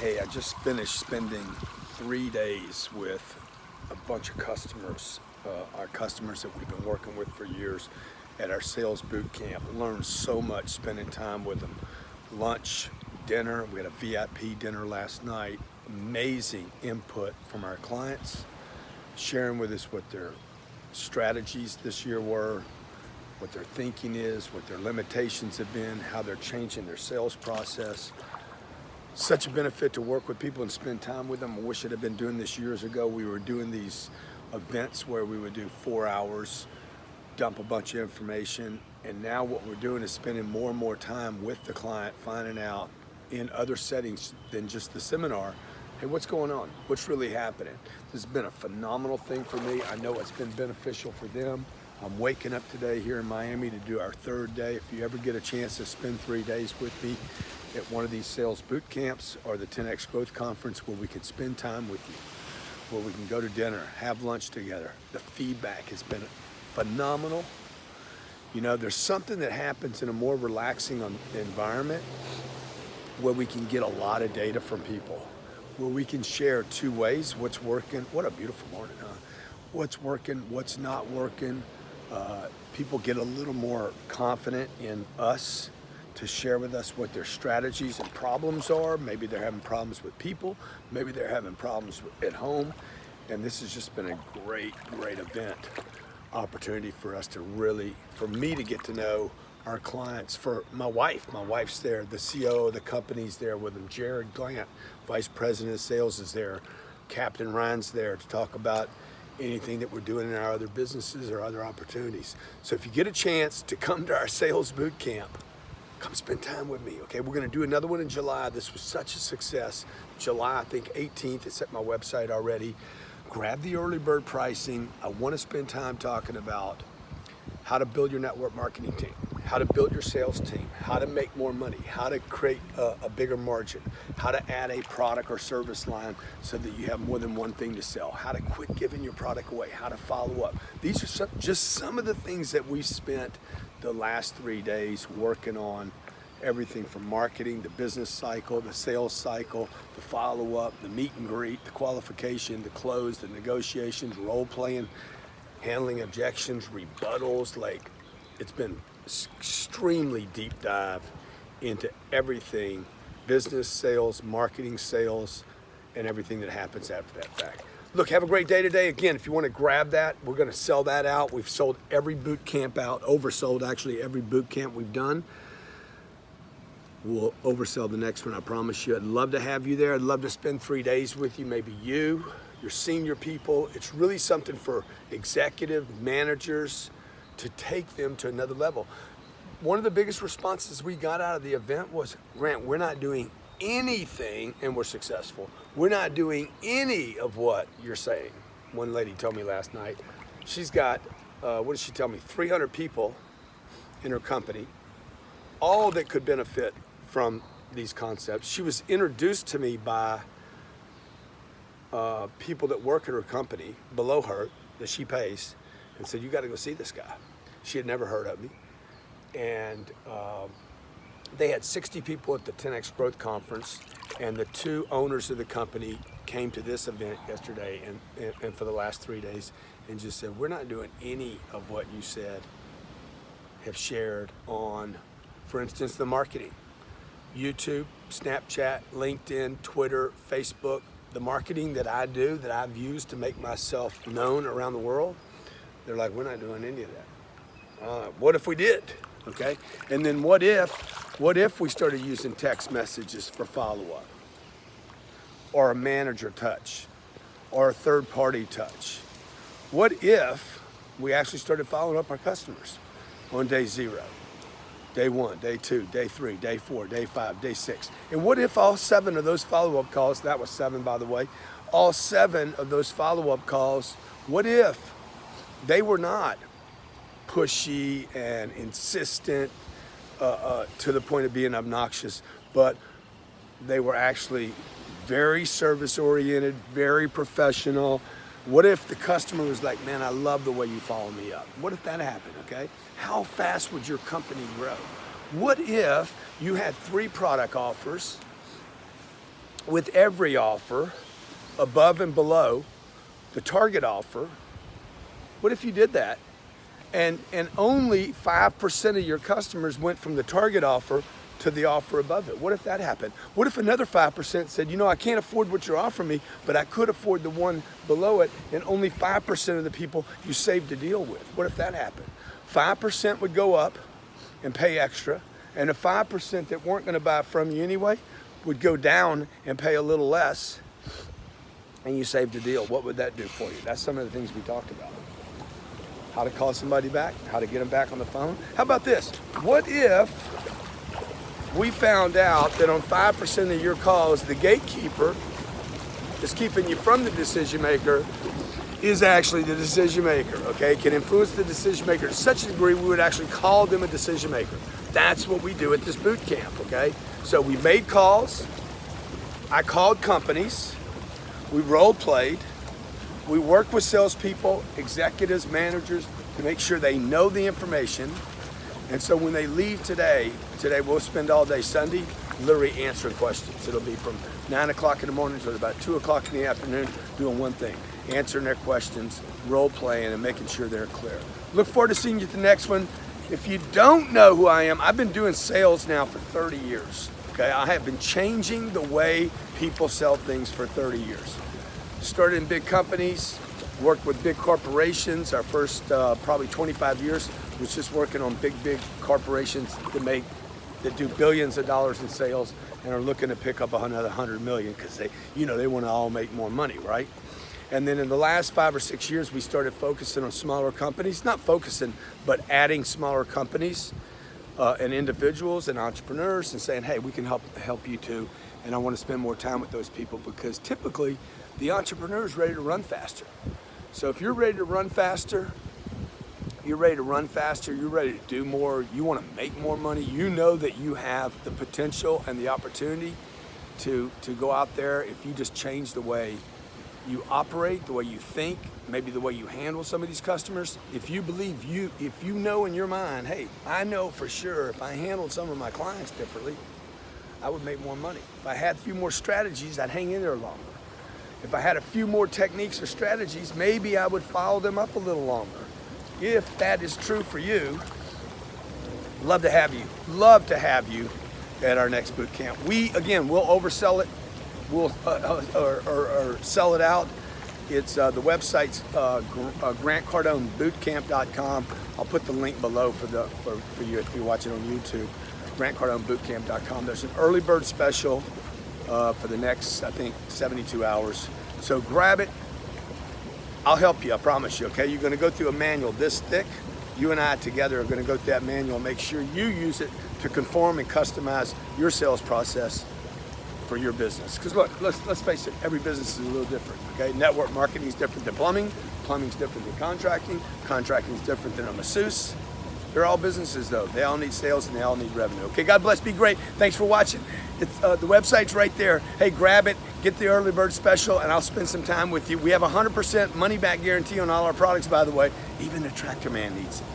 Hey, I just finished spending 3 days with a bunch of customers, our customers that we've been working with for years at our sales boot camp. Learned so much spending time with them. Lunch, dinner, we had a VIP dinner last night. Amazing input from our clients, sharing with us what their strategies this year were, what their thinking is, what their limitations have been, how they're changing their sales process. Such a benefit to work with people and spend time with them. I wish I'd have been doing this years ago. We were doing these events where we would do 4 hours, dump a bunch of information, and now what we're doing is spending more and more time with the client, finding out in other settings than just the seminar, hey, what's going on? What's really happening? This has been a phenomenal thing for me. I know it's been beneficial for them. I'm waking up today here in Miami to do our 3rd day. If you ever get a chance to spend 3 days with me at one of these sales boot camps or the 10X Growth Conference where we can spend time with you, where we can go to dinner, have lunch together, the feedback has been phenomenal. You know, there's something that happens in a more relaxing environment where we can get a lot of data from people, where we can share 2 ways, what's working, what a beautiful morning, huh? What's working, what's not working. People get a little more confident in us to share with us what their strategies and problems are. Maybe they're having problems with people, maybe they're having problems at home. And this has just been a great, great event, opportunity for us to really, for me to get to know our clients, for my wife's there, the CEO of the company's there with them, Jared Glant, Vice President of Sales is there, Captain Ryan's there to talk about anything that we're doing in our other businesses or other opportunities. So if you get a chance to come to our sales boot camp, come spend time with me, okay? We're gonna do another one in July. This was such a success. July, I think 18th, it's at my website already. Grab the early bird pricing. I wanna spend time talking about how to build your network marketing team, how to build your sales team, how to make more money, how to create a bigger margin, how to add a product or service line so that you have more than one thing to sell, how to quit giving your product away, how to follow up. These are just some of the things that we've spent the last 3 days working on. Everything from marketing, the business cycle, the sales cycle, the follow-up, the meet and greet, the qualification, the close, the negotiations, role playing, handling objections, rebuttals. Like, it's been extremely deep dive into everything, business, sales, marketing, sales, and everything that happens after that fact. Look, have a great day today. Again, if you want to grab that, we're going to sell that out. We've sold every boot camp out, oversold actually every boot camp we've done. We'll oversell the next one, I promise you. I'd love to have you there. I'd love to spend 3 days with you, maybe you, your senior people. It's really something for executive managers to take them to another level. One of the biggest responses we got out of the event was, Grant, we're not doing anything and we're successful. We're not doing any of what you're saying. One lady told me last night, she's got, what did she tell me, 300 people in her company, all that could benefit from these concepts. She was introduced to me by people that work at her company below her that she pays and said, you got to go see this guy. She had never heard of me. And they had 60 people at the 10X Growth Conference, and the 2 owners of the company came to this event yesterday and for the last 3 days and just said, we're not doing any of what you said, have shared on, for instance, the marketing. YouTube, Snapchat, LinkedIn, Twitter, Facebook, the marketing that I do, that I've used to make myself known around the world, they're like, we're not doing any of that. What if we did? Okay, and then what if we started using text messages for follow-up, or a manager touch, or a third-party touch? What if we actually started following up our customers on day 0, day 1, day 2, day 3, day 4, day 5, day 6? And what if all 7 of those follow-up calls, that was 7 by the way, all 7 of those follow-up calls, what if they were not pushy and insistent to the point of being obnoxious, but they were actually very service-oriented, very professional? What if the customer was like, man, I love the way you follow me up? What if that happened, okay? How fast would your company grow? What if you had 3 product offers with every offer above and below the target offer? What if you did that and only 5% of your customers went from the target offer to the offer above it? What if that happened? What if another 5% said, you know, I can't afford what you're offering me, but I could afford the one below it, and only 5% of the people you saved a deal with? What if that happened? 5% would go up and pay extra, and the 5% that weren't going to buy from you anyway would go down and pay a little less, and you saved a deal. What would that do for you? That's some of the things we talked about. How to call somebody back, how to get them back on the phone. How about this? What if we found out that on 5% of your calls, the gatekeeper is keeping you from the decision maker is actually the decision maker, okay? Can influence the decision maker to such a degree we would actually call them a decision maker. That's what we do at this boot camp, okay? So we made calls, I called companies, we role played, we worked with salespeople, executives, managers to make sure they know the information. And so when they leave today we'll spend all day Sunday literally answering questions. It'll be from 9 o'clock in the morning to about 2 o'clock in the afternoon doing one thing, answering their questions, role playing, and making sure they're clear. Look forward to seeing you at the next one. If you don't know who I am, I've been doing sales now for 30 years. Okay, I have been changing the way people sell things for 30 years. Started in big companies, worked with big corporations. Our first probably 25 years was just working on big corporations that do billions of dollars in sales and are looking to pick up another 100 million because they want to all make more money, right? And then in the last 5 or 6 years, we started focusing on smaller companies, not focusing, but adding smaller companies and individuals and entrepreneurs and saying, hey, we can help you too. And I want to spend more time with those people because typically the entrepreneur is ready to run faster. So if you're ready to run faster, you're ready to do more, you want to make more money, you know that you have the potential and the opportunity to go out there if you just change the way you operate, the way you think, maybe the way you handle some of these customers. If you believe if you know in your mind, hey, I know for sure if I handled some of my clients differently, I would make more money. If I had a few more strategies, I'd hang in there longer. If I had a few more techniques or strategies, maybe I would follow them up a little longer. If that is true for you, love to have you at our next boot camp. We'll oversell it. We'll or sell it out. It's the website's grantcardonebootcamp.com. I'll put the link below for you if you're watching on YouTube. grantcardonebootcamp.com. There's an early bird special for the next, I think, 72 hours. So grab it. I'll help you, I promise you, okay? You're gonna go through a manual this thick. You and I together are gonna go through that manual and make sure you use it to conform and customize your sales process for your business. Because look, let's face it, every business is a little different, okay? Network marketing is different than plumbing. Plumbing's different than contracting. Contracting is different than a masseuse. They're all businesses though. They all need sales and they all need revenue. Okay, God bless, be great. Thanks for watching. It's the website's right there. Hey, grab it, get the early bird special, and I'll spend some time with you. We have 100% money back guarantee on all our products, by the way. Even the tractor man needs it.